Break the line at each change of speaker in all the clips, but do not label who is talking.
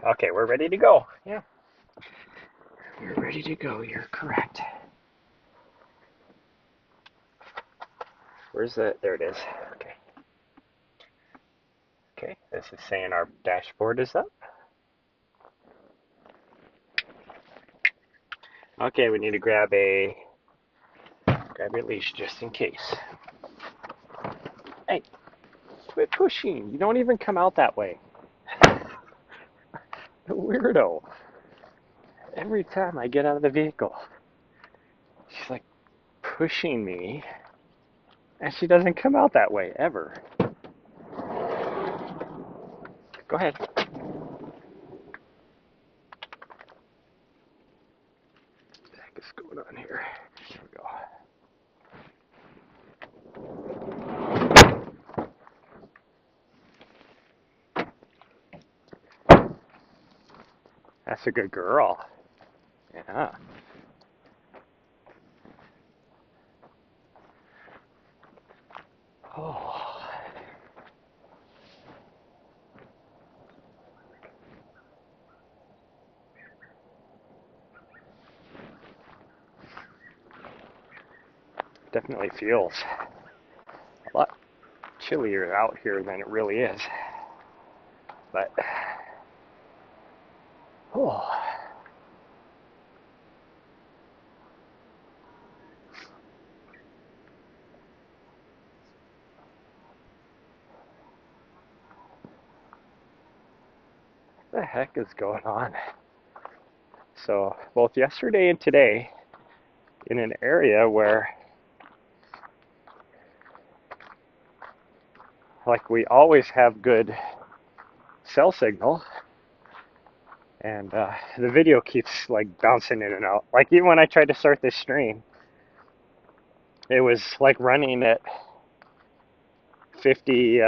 Okay, we're ready to go. Yeah, we're ready to go. You're correct. Where's the? There it is. Okay. Okay, this is saying our dashboard is up. Okay, we need to grab a leash just in case. Hey, quit pushing. You don't even come out that way. Weirdo. Every time I get out of the vehicle, she's like pushing me, and she doesn't come out that way ever. Go ahead. What the heck is going on here? Here we go. That's a good girl. Yeah. Oh. Definitely feels a lot chillier out here than it really is. But, oh. What the heck is going on? So, both yesterday and today, in an area where, like, we always have good cell signal, and the video keeps, like, bouncing in and out. Like, even when I tried to start this stream, it was, like, running at 50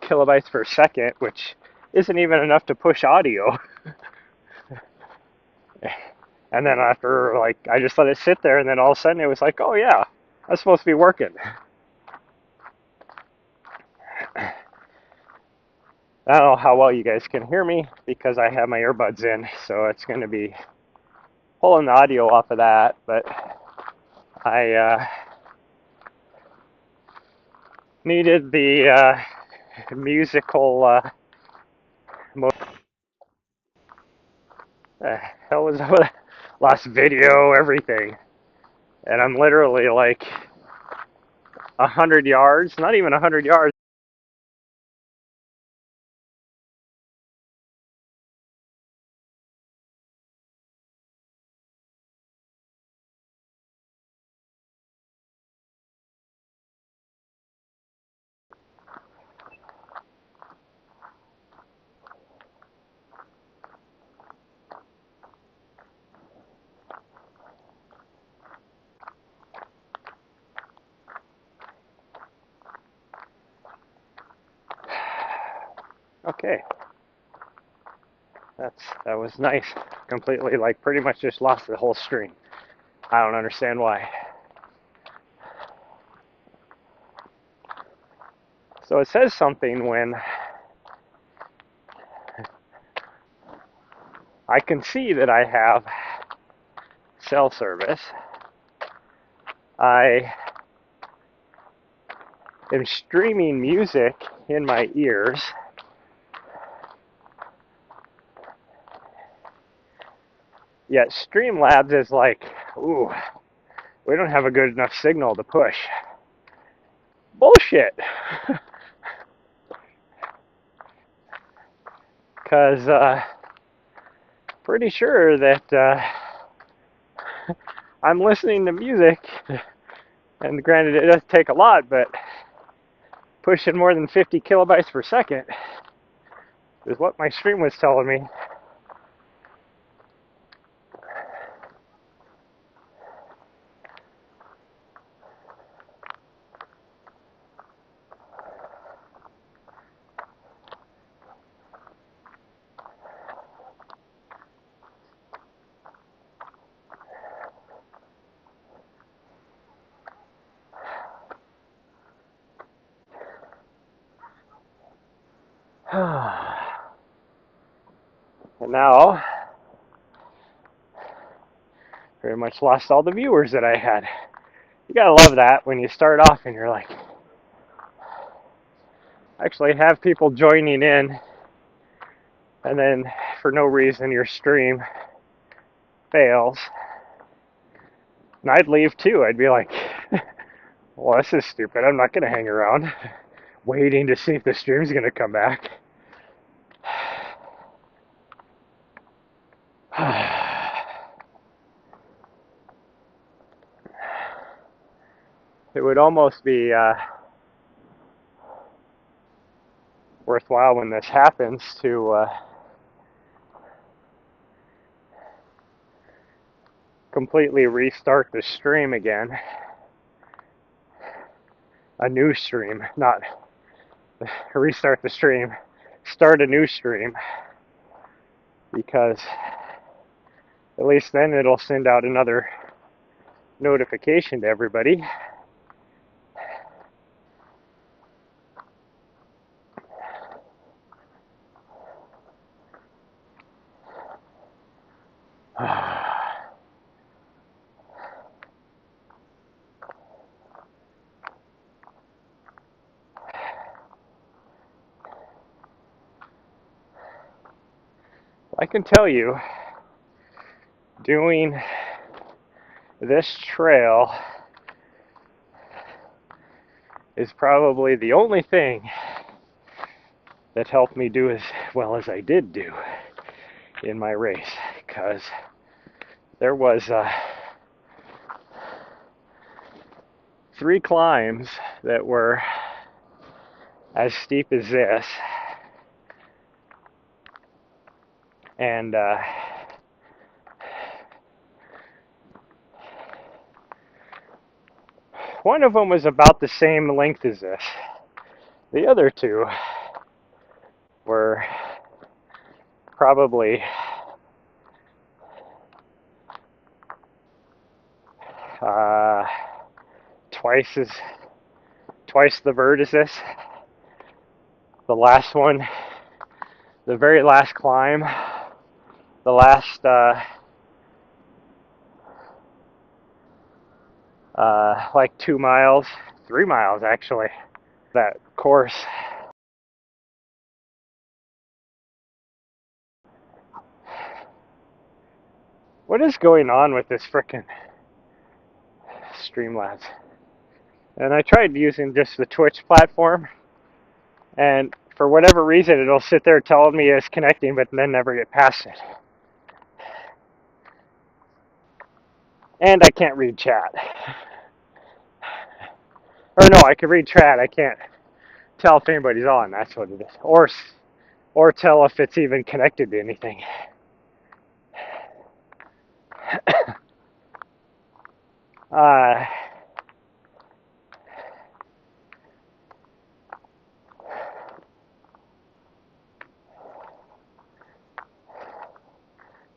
kilobytes per second, which isn't even enough to push audio. And then after, like, I just let it sit there, and then all of a sudden it was like, oh yeah, that's supposed to be working. I don't know how well you guys can hear me because I have my earbuds in, so it's going to be pulling the audio off of that, but I needed the musical hell was that? Last video, everything. And I'm literally like 100 yards, not even 100 yards. Okay, that was nice. Completely, like, pretty much just lost the whole stream. I don't understand why. So it says something when I can see that I have cell service. I am streaming music in my ears. Yet Streamlabs is like, ooh, we don't have a good enough signal to push. Bullshit. Because pretty sure that I'm listening to music, and granted it does take a lot, but pushing more than 50 kilobytes per second is what my stream was telling me. And now, pretty much lost all the viewers that I had. You gotta love that when you start off and you're like, actually have people joining in, and then for no reason your stream fails. And I'd leave too. I'd be like, well, this is stupid. I'm not gonna hang around waiting to see if the stream's gonna come back. It would almost be worthwhile when this happens to completely restart the stream again. A new stream, not restart the stream, start a new stream, because at least then it'll send out another notification to everybody. I can tell you, doing this trail is probably the only thing that helped me do as well as I did do in my race, because there was 3 climbs that were as steep as this, and one of them was about the same length as this. The other 2 were probably uh, twice the vert as this. The last one, the very last climb, the last like 2 miles, 3 miles actually, that course. What is going on with this frickin' Streamlabs? And I tried using just the Twitch platform, and for whatever reason it'll sit there telling me it's connecting but then never get past it. And I can't read chat. Or no, I can read chat, I can't tell if anybody's on, that's what it is. Or tell if it's even connected to anything. uh,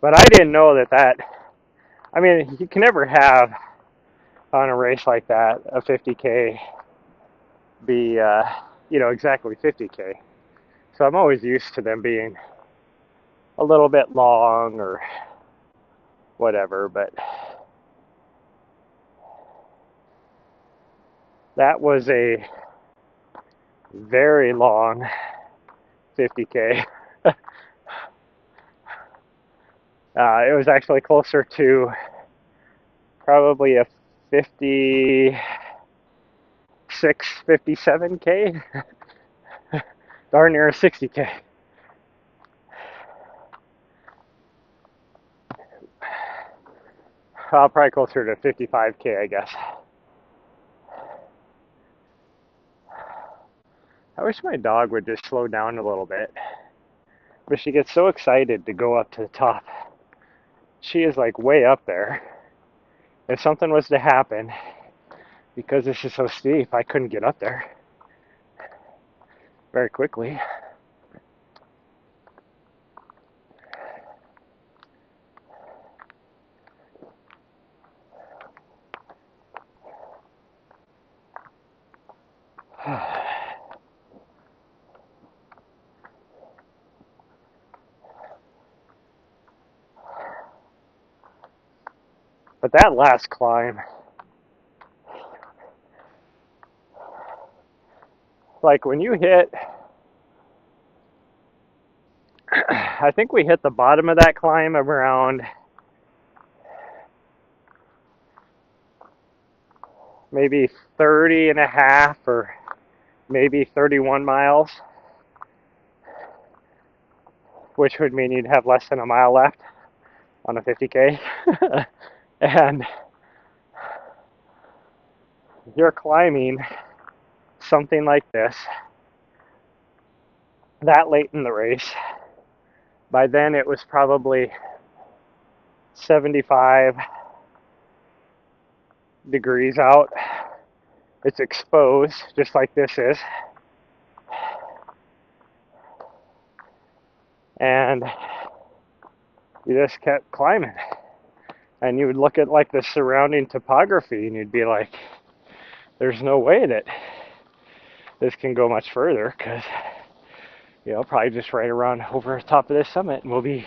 but I didn't know that, I mean, you can never have on a race like that a 50K be, exactly 50K. So I'm always used to them being a little bit long or whatever, but that was a very long 50K. It was actually closer to probably a 56, 57K, darn near a 60K. Probably closer to 55K, I guess. I wish my dog would just slow down a little bit. But she gets so excited to go up to the top. She is like way up there. If something was to happen, because this is so steep, I couldn't get up there very quickly. But that last climb, like when you hit, I think we hit the bottom of that climb around maybe 30 and a half or maybe 31 miles, which would mean you'd have less than a mile left on a 50K. And you're climbing something like this that late in the race. By then it was probably 75 degrees out. It's exposed, just like this is. And you just kept climbing. And you would look at like the surrounding topography and you'd be like, there's no way that this can go much further, because probably just right around over the top of this summit and we'll be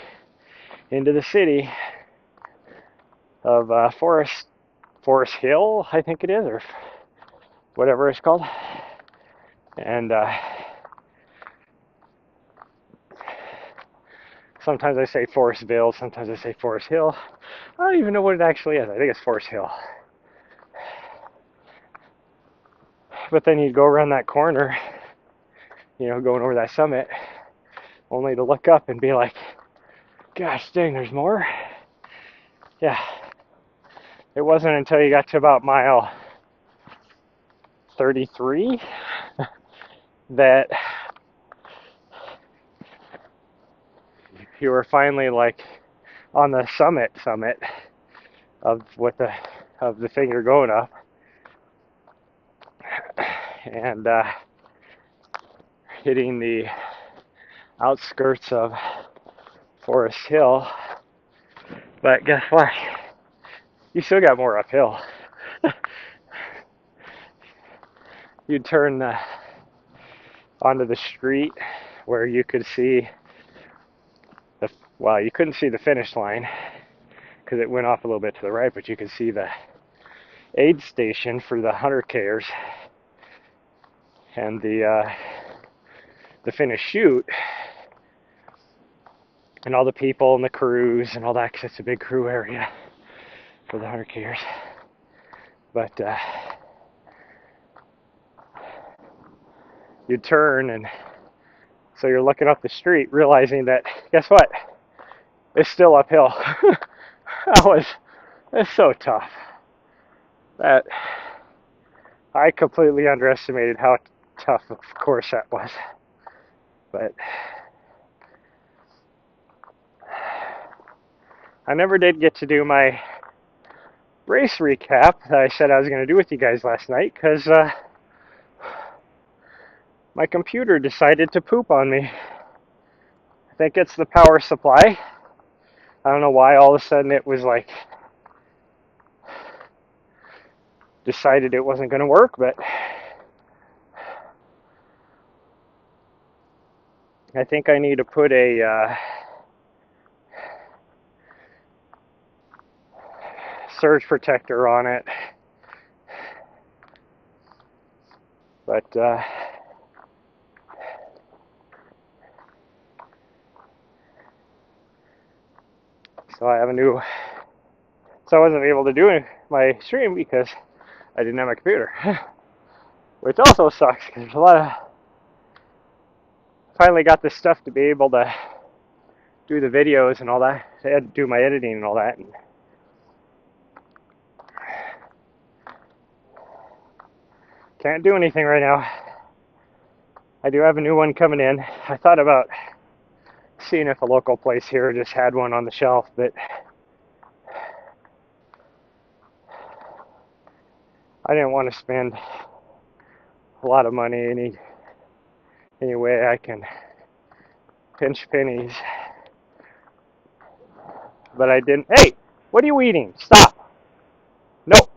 into the city of Forest Hill, I think it is, or whatever it's called. And sometimes I say Forestville, sometimes I say Forest Hill. I don't even know what it actually is. I think it's Forest Hill. But then you'd go around that corner, going over that summit, only to look up and be like, gosh dang, there's more? Yeah. It wasn't until you got to about mile 33 that you were finally like on the summit of the thing you're going up. And hitting the outskirts of Forest Hill. But guess what? You still got more uphill. You'd turn onto the street where you could see you couldn't see the finish line because it went off a little bit to the right, but you could see the aid station for the 100Kers and the finish chute and all the people and the crews and all that, because it's a big crew area for the 100Kers. But you turn, and so you're looking up the street realizing that, guess what? It's still uphill. It's so tough. That I completely underestimated how tough of course that was. But I never did get to do my race recap that I said I was going to do with you guys last night, because my computer decided to poop on me. I think it's the power supply. I don't know why all of a sudden it was like decided it wasn't going to work, but I think I need to put a surge protector on it. But so I have a new, so I wasn't able to do my stream because I didn't have my computer, which also sucks because there's a lot of, finally got this stuff to be able to do the videos and all that. I had to do my editing and all that. And can't do anything right now. I do have a new one coming in. I thought about seeing if a local place here just had one on the shelf, but I didn't want to spend a lot of money any way I can pinch pennies. But I didn't. Hey, what are you eating? Stop. No.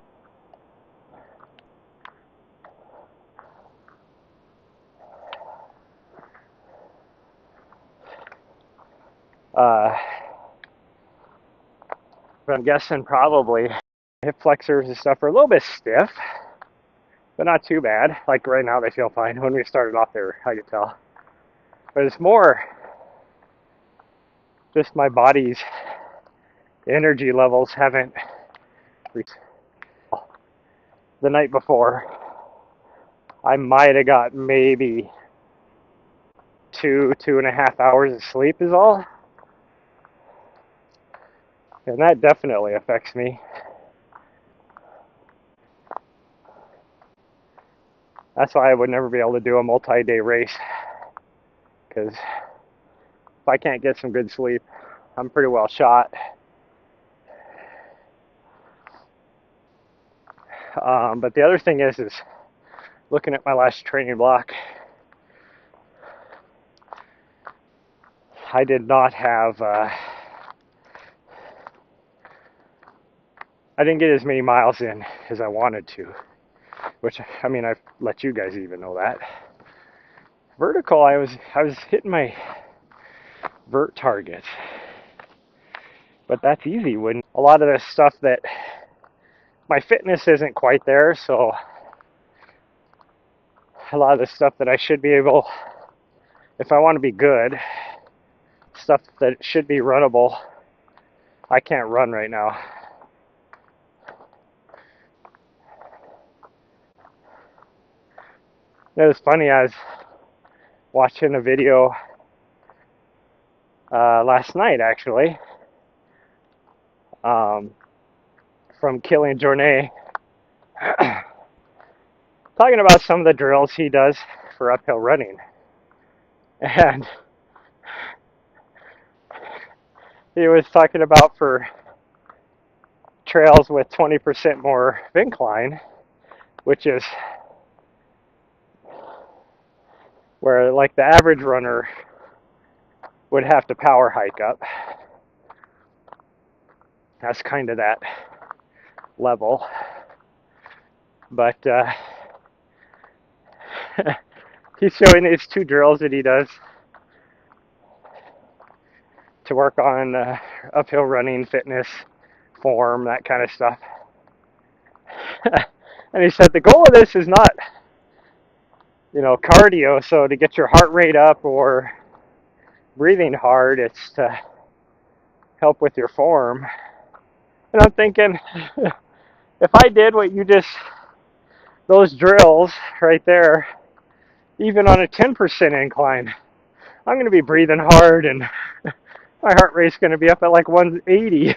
Uh, I'm guessing probably hip flexors and stuff are a little bit stiff, but not too bad. Like right now they feel fine. When we started off there, I could tell. But it's more just my body's energy levels haven't reached. The night before, I might have got maybe 2.5 hours of sleep is all. And that definitely affects me. That's why I would never be able to do a multi-day race. Because if I can't get some good sleep, I'm pretty well shot. But the other thing is looking at my last training block, I did not have, I didn't get as many miles in as I wanted to, which, I mean, I've let you guys even know that. Vertical, I was hitting my vert targets, but that's easy when a lot of the stuff that my fitness isn't quite there, so a lot of the stuff that I should be able, if I want to be good, stuff that should be runnable, I can't run right now. It was funny, I was watching a video last night actually from Killian Jornet talking about some of the drills he does for uphill running. And he was talking about for trails with 20% more incline, which is where like the average runner would have to power hike up. That's kind of that level. But he's showing these two drills that he does to work on uphill running, fitness, form, that kind of stuff. And he said the goal of this is not, cardio, so to get your heart rate up or breathing hard, it's to help with your form. And I'm thinking, if I did what you just, those drills right there, even on a 10% incline, I'm going to be breathing hard and my heart rate's going to be up at like 180.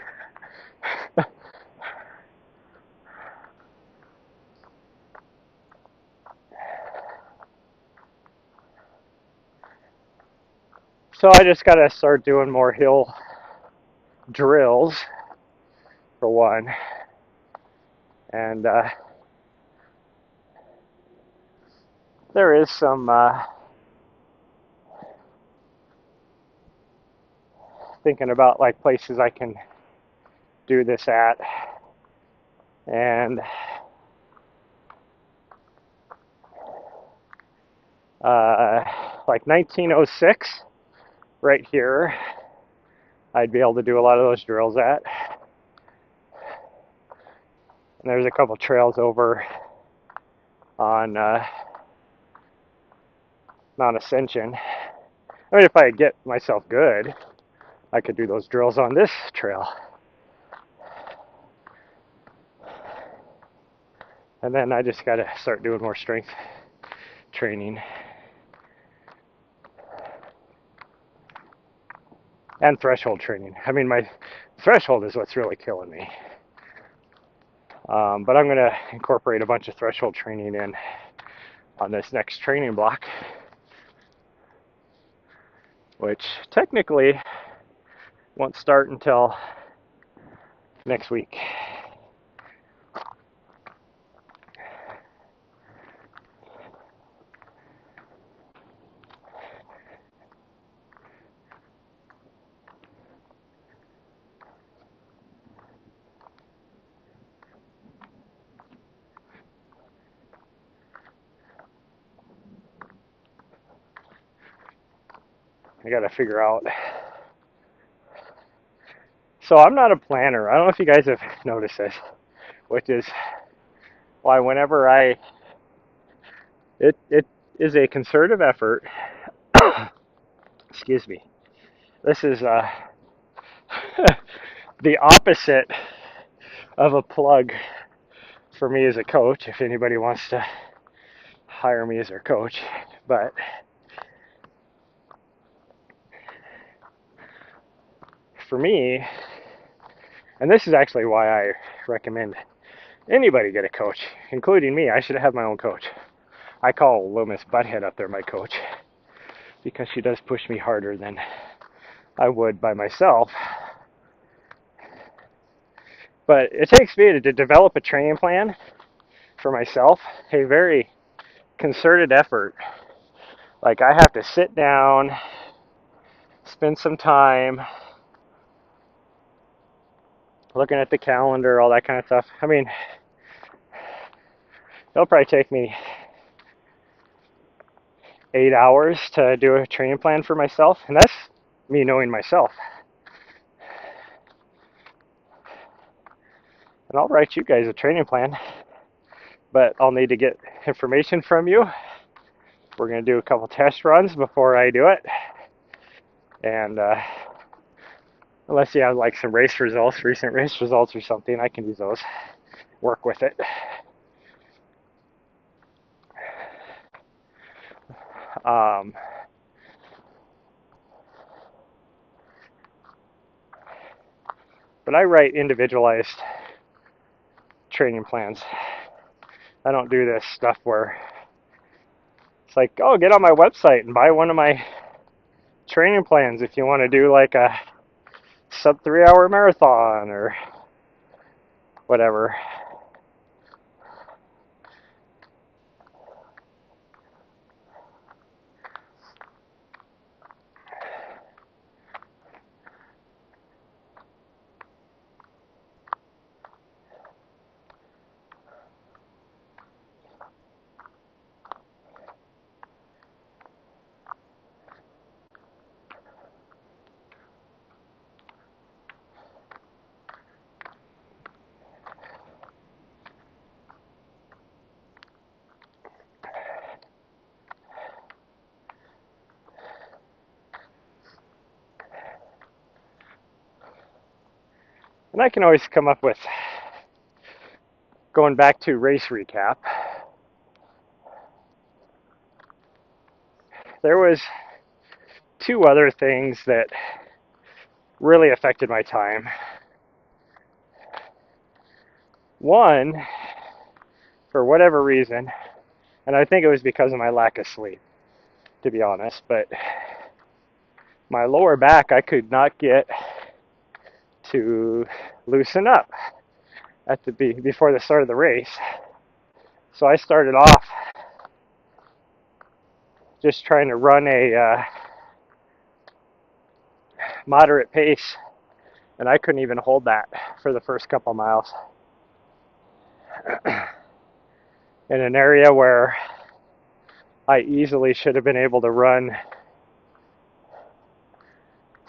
So I just got to start doing more hill drills, for one. And there is some thinking about like places I can do this at. And like 1906 right here, I'd be able to do a lot of those drills at. And there's a couple trails over on Mount Ascension. I mean, if I get myself good, I could do those drills on this trail. And then I just got to start doing more strength training. And threshold training. I mean, my threshold is what's really killing me. But I'm going to incorporate a bunch of threshold training in on this next training block, which technically won't start until next week. I got to figure out. So I'm not a planner. I don't know if you guys have noticed this, which is why whenever it is a concerted effort. Excuse me. This is the opposite of a plug for me as a coach, if anybody wants to hire me as their coach. But for me, and this is actually why I recommend anybody get a coach, including me. I should have my own coach. I call Loomis Butthead up there my coach because she does push me harder than I would by myself. But it takes me to develop a training plan for myself, a very concerted effort. Like I have to sit down, spend some time looking at the calendar, all that kind of stuff. I mean, it'll probably take me 8 hours to do a training plan for myself, and that's me knowing myself. And I'll write you guys a training plan, but I'll need to get information from you. We're going to do a couple test runs before I do it, and unless you have like some race results, recent race results or something, I can use those, work with it. But I write individualized training plans. I don't do this stuff where it's like, oh, get on my website and buy one of my training plans if you want to do like a sub 3 hour marathon or whatever. And I can always come up with, going back to race recap, there was 2 other things that really affected my time. One, for whatever reason, and I think it was because of my lack of sleep, to be honest, but my lower back I could not get to loosen up at the before the start of the race. So I started off just trying to run a moderate pace, and I couldn't even hold that for the first couple miles. In an area where I easily should have been able to run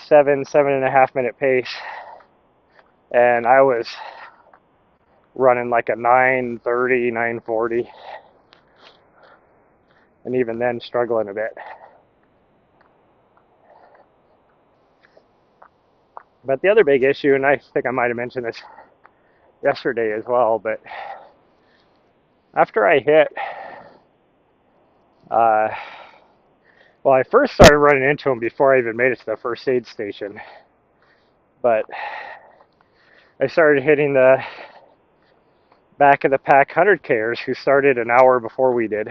7.5 minute pace, and I was running like a 9:30, 9:40, and even then struggling a bit. But the other big issue, and I think I might have mentioned this yesterday as well, but after I hit, well, I first started running into them before I even made it to the first aid station, but I started hitting the back of the pack 100Kers who started an hour before we did.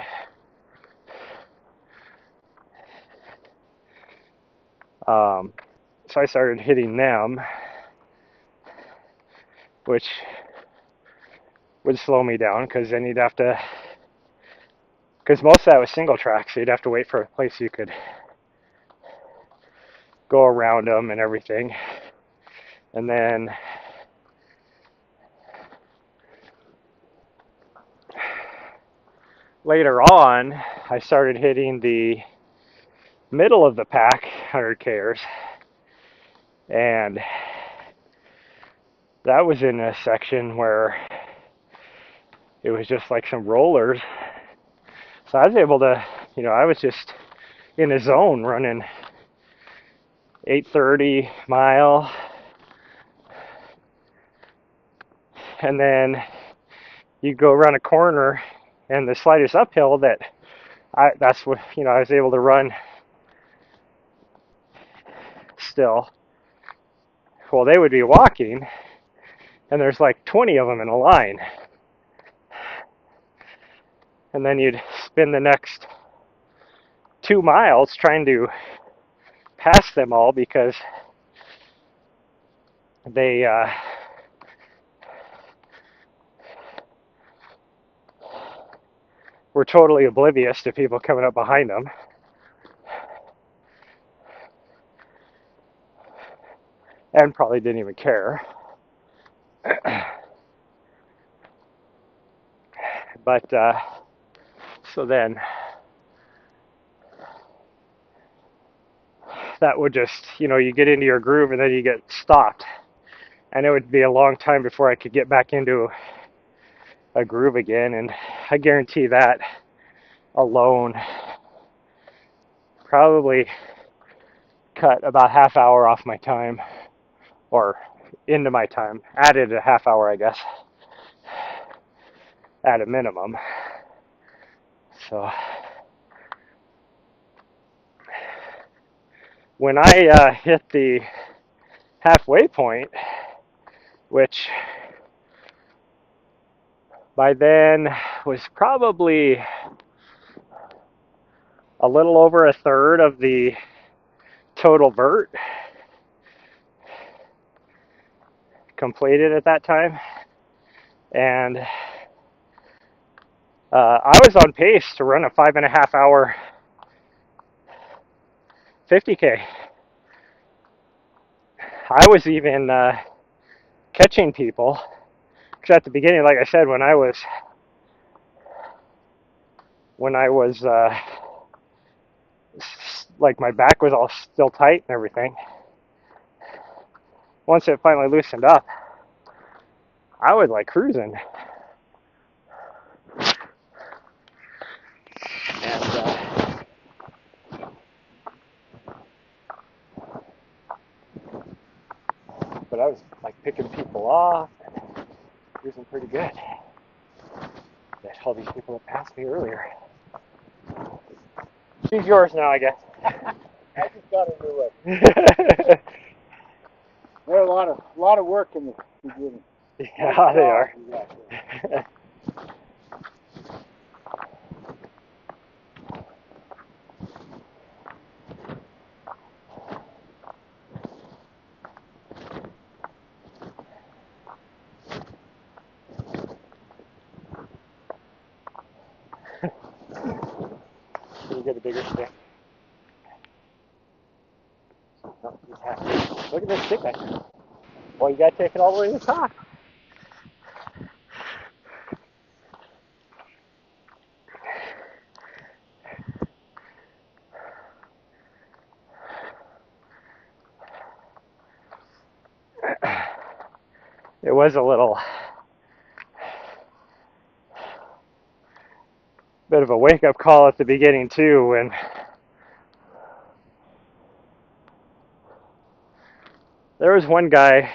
So I started hitting them, which would slow me down because then you'd have to, because most of that was single track, so you'd have to wait for a place you could go around them and everything. And then later on, I started hitting the middle of the pack 100Kers, and that was in a section where it was just like some rollers. So I was able to, I was just in a zone running 8:30 mile, and then you go around a corner, and the slightest uphill that's what I was able to run still. Well, they would be walking, and there's like 20 of them in a line, and then you'd spend the next 2 miles trying to pass them all because they were totally oblivious to people coming up behind them. And probably didn't even care. But so then that would just, you get into your groove and then you get stopped. And it would be a long time before I could get back into a groove again. And I guarantee that alone probably cut about half hour off my time, or into my time, added a half hour, I guess, at a minimum. So when I hit the halfway point, which by then was probably a little over a third of the total vert completed at that time, and I was on pace to run a 5.5 hour 50K. I was even catching people, because at the beginning, like I said, when I was like my back was all still tight and everything. Once it finally loosened up, I was like cruising. And but I was like picking people off and cruising pretty good. That all these people that passed me earlier. She's yours now, I guess.
I just got a new one. They're a lot of work in the beginning.
Yeah, they are. Can you get a bigger stick? No, he's happy. Look at this stick back there. Well, you gotta take it all the way to the top. It was a little bit of a wake-up call at the beginning too, when there was one guy,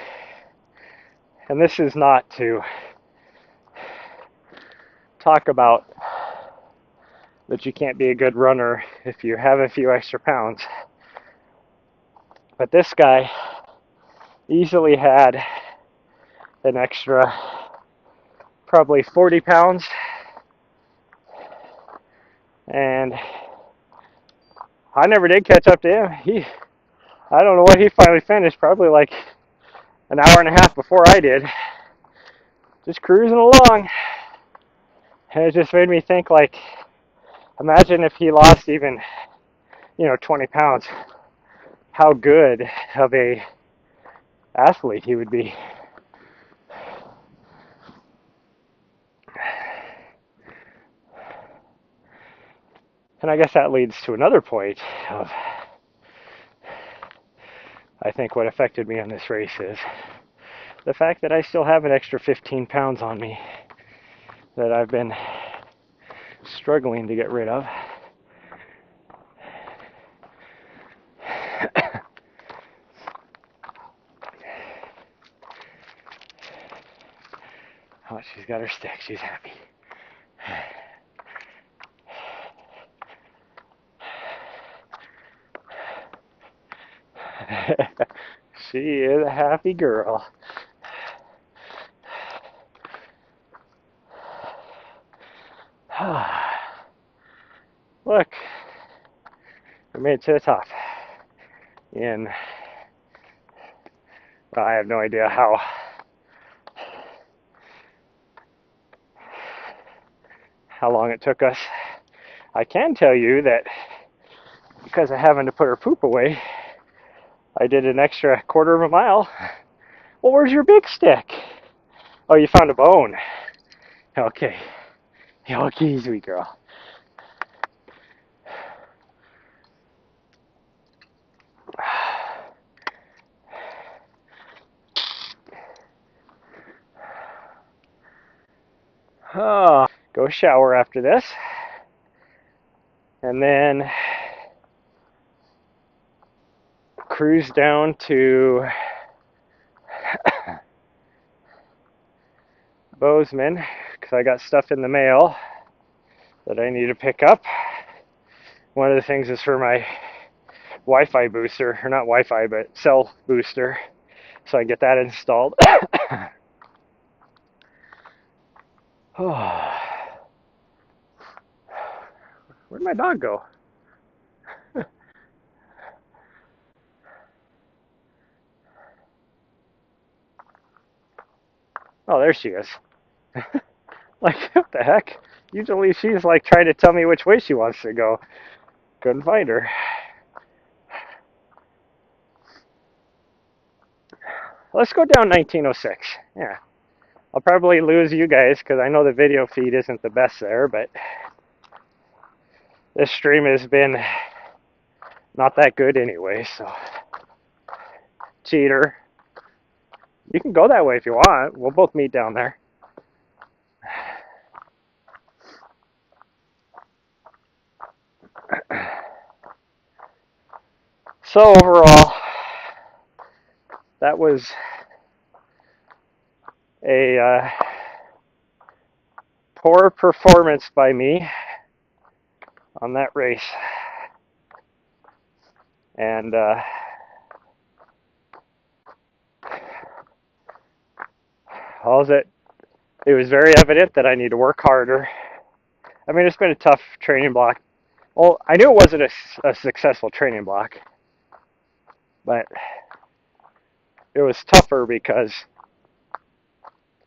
and this is not to talk about that you can't be a good runner if you have a few extra pounds, but this guy easily had an extra probably 40 pounds, and I never did catch up to him. I don't know what he finally finished, probably like an hour and a half before I did, just cruising along. And it just made me think, like, imagine if he lost even 20 pounds, how good of a athlete he would be. And I guess that leads to another point of, I think, what affected me on this race is the fact that I still have an extra 15 pounds on me. that I've been struggling to get rid of. Oh, she's got her stick. She's happy. She is a happy girl. Look, we made it to the top. And well, I have no idea how long it took us. I can tell you that because of having to put her poop away, I did an extra quarter of a mile. Well, where's your big stick? Oh, you found a bone. Okay. Okay, sweet girl. Oh, go shower after this. And then cruise down to Bozeman because I got stuff in the mail that I need to pick up. One of the things is for my Wi-Fi booster, or not Wi-Fi, but cell booster, so I can get that installed. Oh, where'd my dog go? Oh, there she is. Like, what the heck? Usually she's like trying to tell me which way she wants to go. Couldn't find her. Let's go down 1906. Yeah. I'll probably lose you guys because I know the video feed isn't the best there, but this stream has been not that good anyway, so. Cheater. You can go that way if you want. We'll both meet down there. So overall, that was a poor performance by me on that race. And it was very evident that I need to work harder. I mean, it's been a tough training block. Well, I knew it wasn't a successful training block, but it was tougher because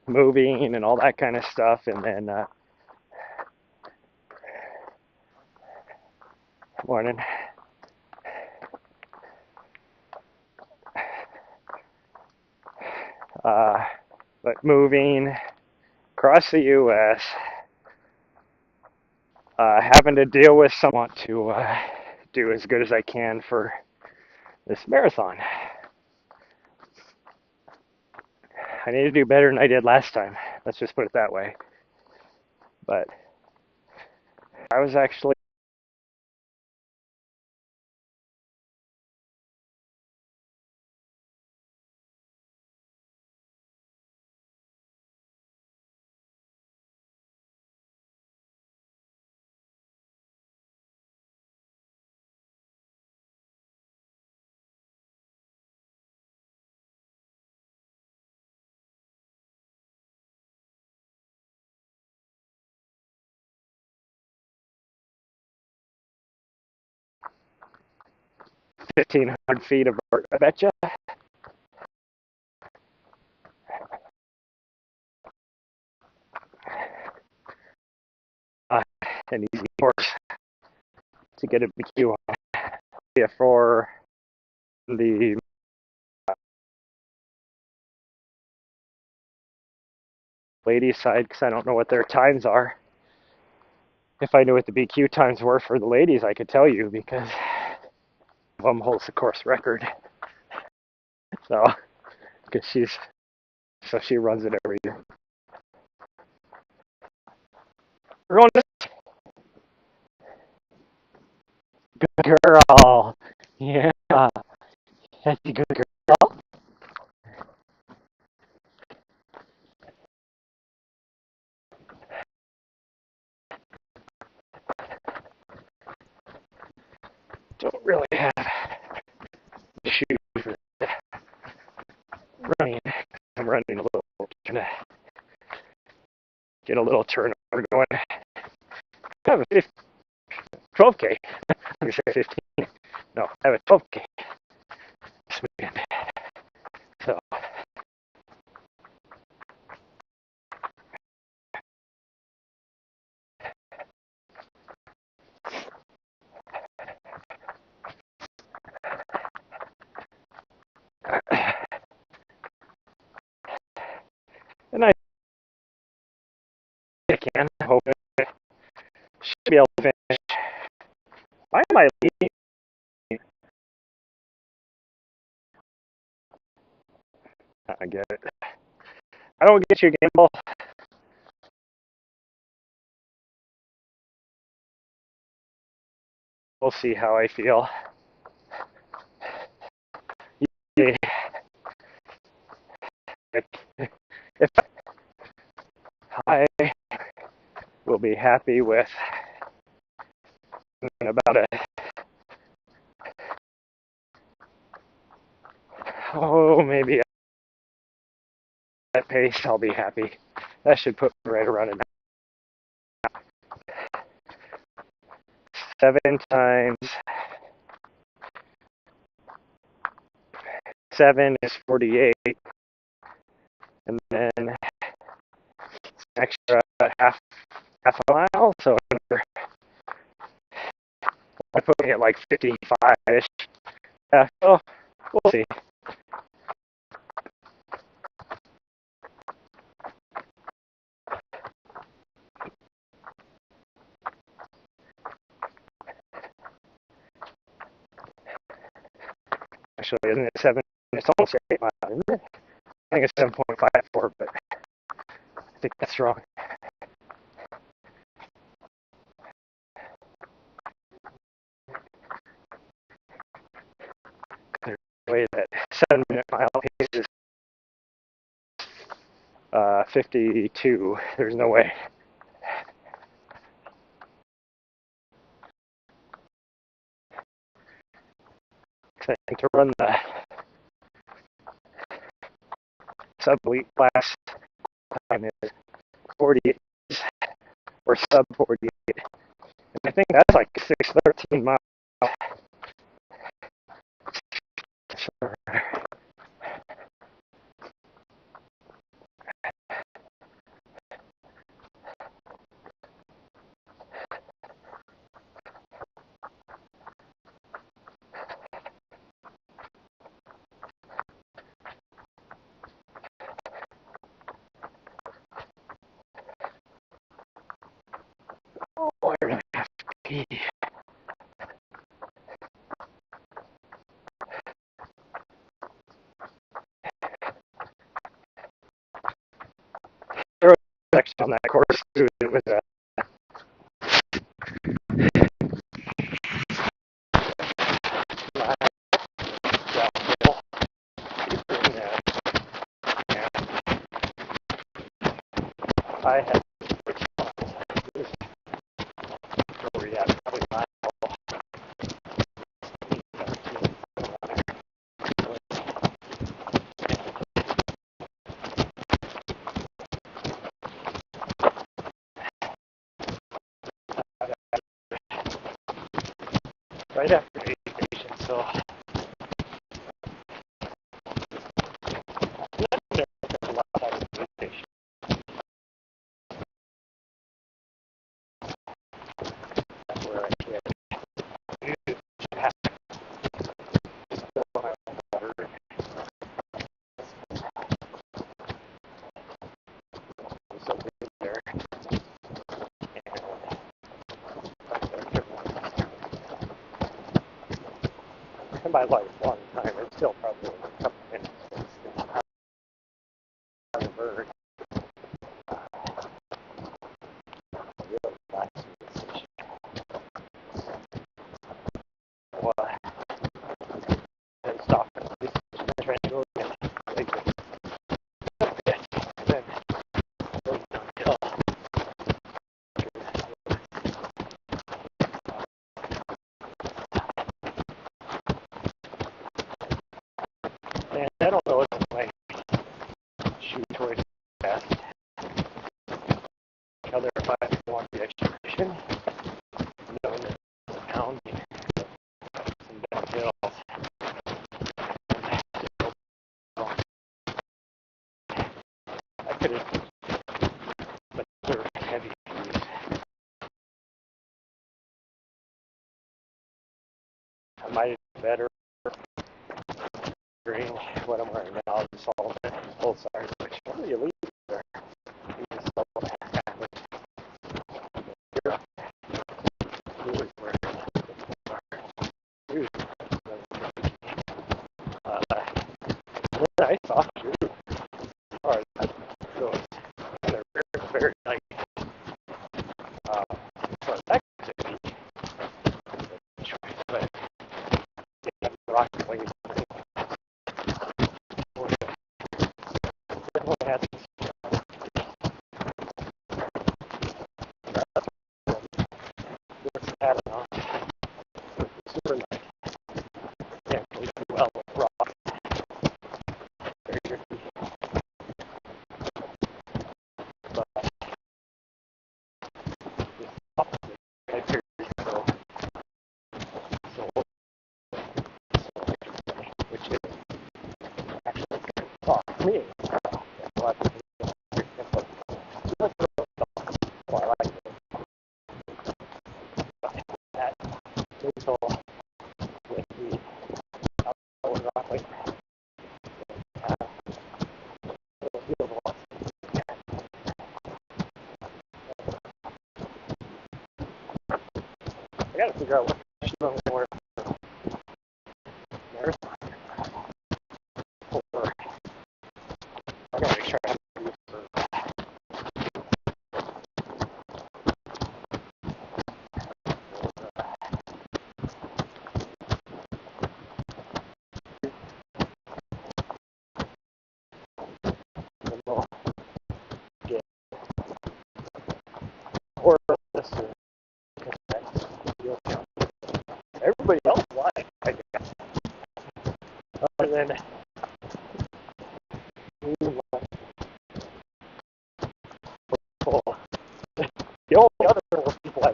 moving and all that kind of stuff, and then morning. But moving across the U.S., having to deal with someone to do as good as I can for this marathon. I need to do better than I did last time. Let's just put it that way. But I was actually – 1,500 feet of vert, I bet you. An easy course to get a BQ on. For the ladies' side, because I don't know what their times are. If I knew what the BQ times were for the ladies, I could tell you because one of them holds the course record. So, because she runs it every year. We're going to good girl. Yeah. That's a good girl. Don't really have the shoes for running. I'm running a little, trying to get a little turnover going. I have a 12K. Let me say 15. No, I have a 12K this weekend. So, and I can hope it should be able to finish. Why am I leaving? I get it. I don't get you, Gamble. We'll see how I feel. If I will be happy with about it. Oh, maybe at that pace I'll be happy. That should put me right around it. 7 times 7 is 48, and then extra half a mile, so I'm putting it like 55-ish. Yeah, so we'll see. Actually, isn't it 7? It's almost 8 miles, isn't it? I think it's 7.54, but I think that's wrong. There's a way that 7-minute mile pace is 52. There's no way. I think to run the sub-elite class time is 48 or sub 48. And I think that's like 6:13 miles. Sure. Oh, I really have to pee. There was a section on that course too. It was downhill. And I had where we had probably mile right after aviation, so there's a lot of aviation. That's where I get there. And by like one time, it's still probably a couple minutes. It's a bird. could have, but they're heavy. I might have better green what I'm wearing now. Just all both sides. Which one do you leave there? You just double that. I saw you. Or so they're very, very light. So that could be a choice, but yeah, rock wave. I don't know. Super light. Yeah, really well with rock. Very tricky. But so, so, which is actually far from me. I like that neutral with the rock wave. I gotta figure out what shoe I'm gonna wear for marathon. Or I gotta make sure I have a little get or this everybody else likes, I guess. Other than people. The only other people I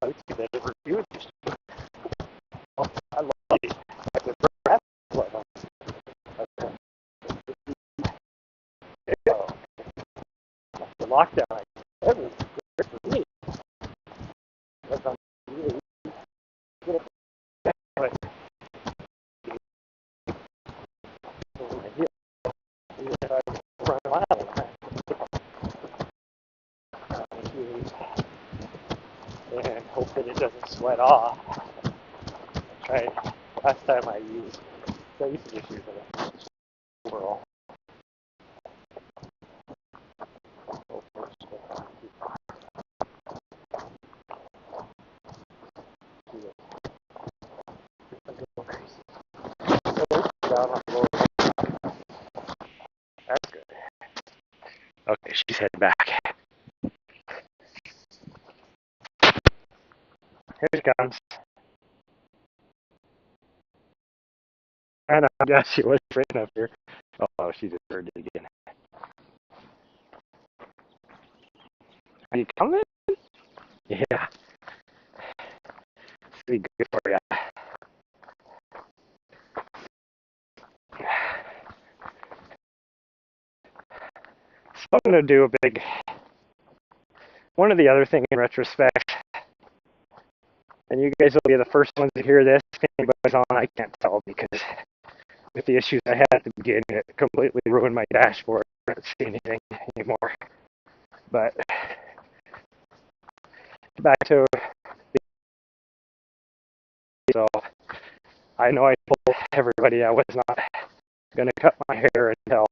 watched that ever reviewed this. I love it. I could rap with them. The lockdown, that was great for me. Because I'm really good at but if I run a mile and hope that it doesn't sweat off. I tried last time I used to just use it overall. That's good. Okay, she's heading back. Here she comes. I know, yeah, she was written up here. Oh, she just heard it again. Are you coming? Yeah. It's be good for you. So I'm going to do a big. One of the other things in retrospect, and you guys will be the first ones to hear this. If anybody's on, I can't tell because with the issues I had at the beginning, it completely ruined my dashboard. I don't see anything anymore. But back to so I know I told everybody I was not going to cut my hair until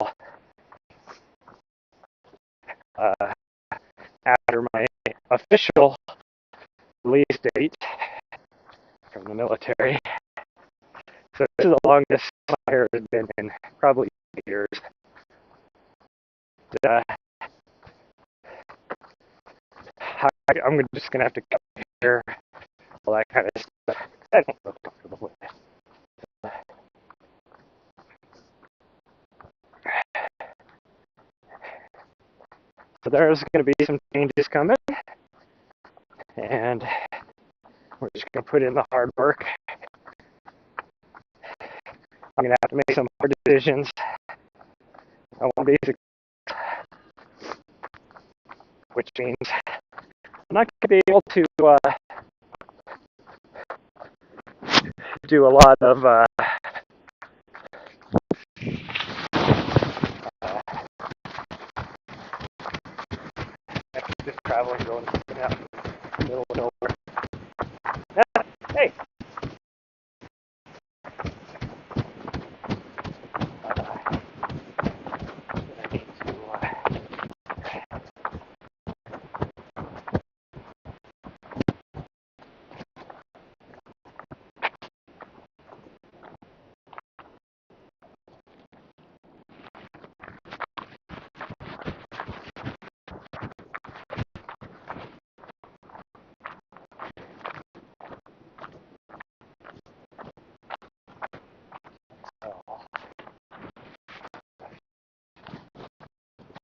uh, after my official release date from the military. So this is the longest my hair has been in probably years. I'm just going to have to cut my hair, all that kind of stuff. I don't feel comfortable with it. So there's going to be some changes coming, and we're just going to put in the hard work. I'm going to have to make some hard decisions. I won't be which means I'm not going to be able to do a lot of just traveling, going out in the middle of nowhere. Hey, I need to,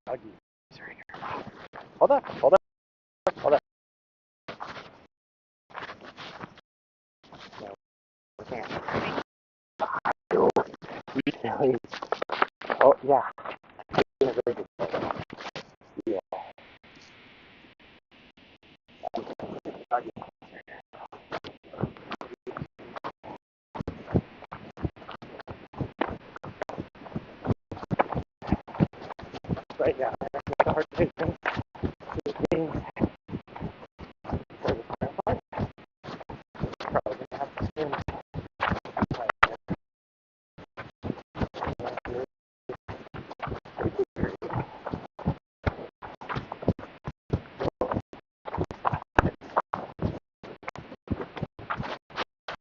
doggies right here. Hold on, hold on, hold on. No, we can't. Really? Oh, yeah. Yeah. Right now, that's a hard decision. Being for the grandpa, probably gonna have to spend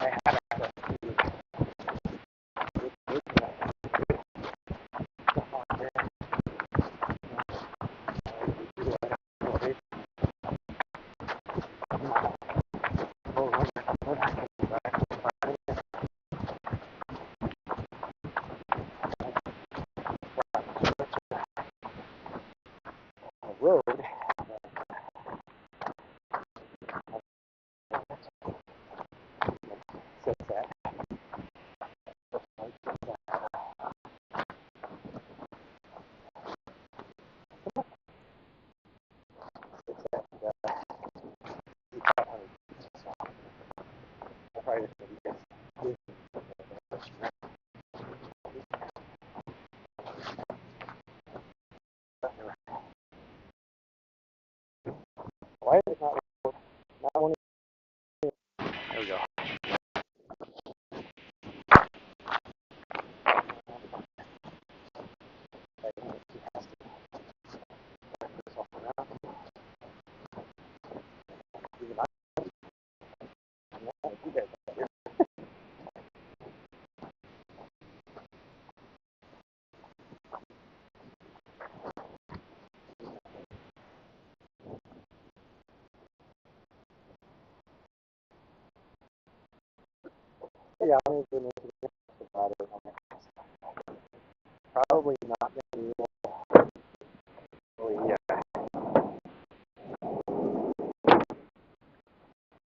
I have access to the road. Sits at. Why is it not one? There we go. Yeah, I'm even about it. Probably not going to really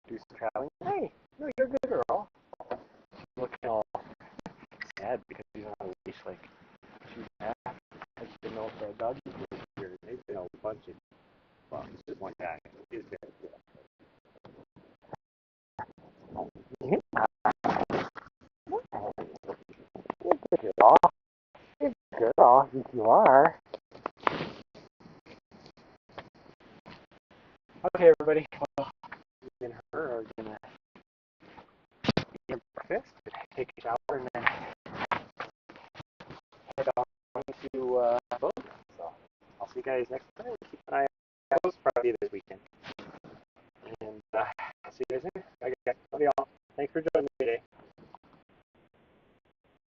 do some traveling. Hey, no, you're good, girl. She's looking all sad because she's on a leash. Like, she's mad. I just didn't know if the doggies were here. They've been a bunch of, well, it's just one guy. He's been, yeah. Good girl. Good girl. Yes, you are. Okay, everybody. Well, me and her are going to eat breakfast, take a shower, and then head on to boat. So I'll see you guys next time. Keep an eye out. Probably this weekend. And I'll see you guys soon. Bye, guys.